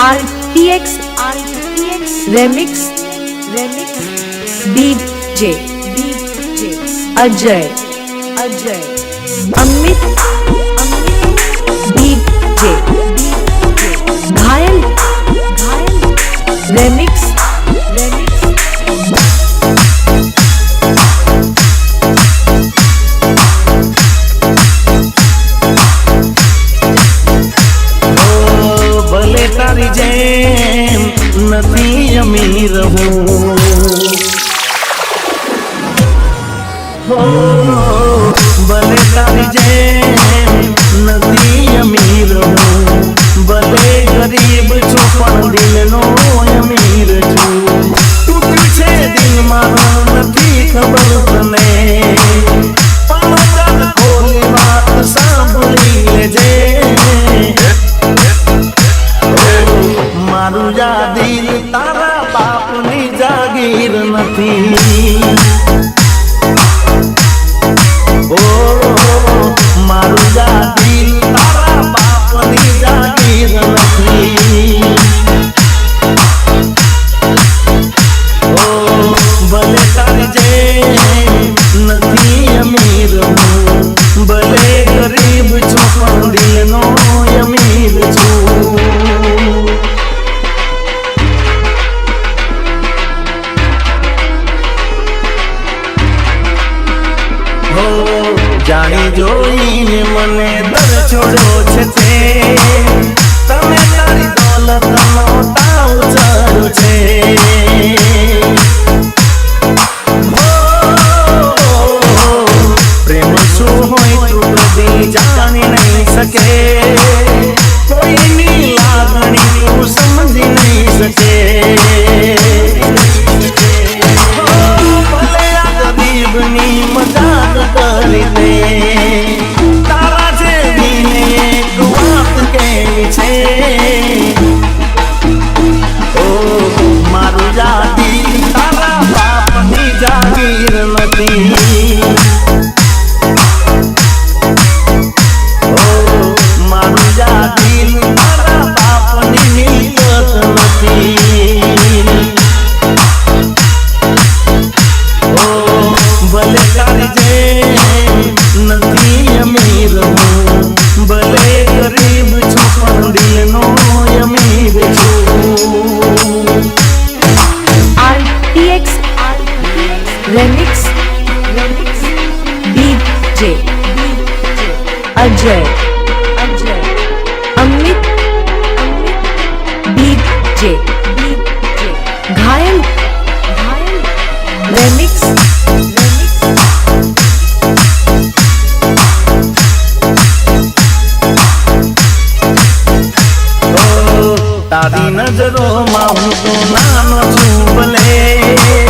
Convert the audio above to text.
RTX Remix DJ Ajay Amit DJ Ghayal Remix भले तारी GeM नथी अमीर हूँ भले तारी जेम नथी अमीर हूँ भले गरीब छो पण दिल नो अमीर छू तू छे दिल मारो नथी खबर तने पण जब खोली बात सांभળી लेजे मारू जा दिल तारा बापनी जागीर नथी ओ मारू जा दिल तारा बापनी जागीर नथी ओ भले तारी जेम नथी अमीर हूँ भले गरीब छो पण दिल नो अमीर छू जानी जोईने मने दर छोड़ो छे तमे तारी दौलत नो ताव चढ़ो छे प्रेम शू होय तू कदी जानी नहीं सके कोई नी लागणी तू समझी नहीं सके भले आ गरीब नी मजाक करी दे तारा जेवी ने एक बात कहनी छे ओ मारू जा दिल तारा बापनी जागीर नथी ओ मारू जा दिल तारा बापनी मिलकत नथी भले तारी जेम नथी अमीर हूँ भले गरीब छो पण दिल नो अमीर छू RTX Remix DJ Ajay Amit DJ Ghayal Remix तारी नजरों में हूँ तो नानो छू भले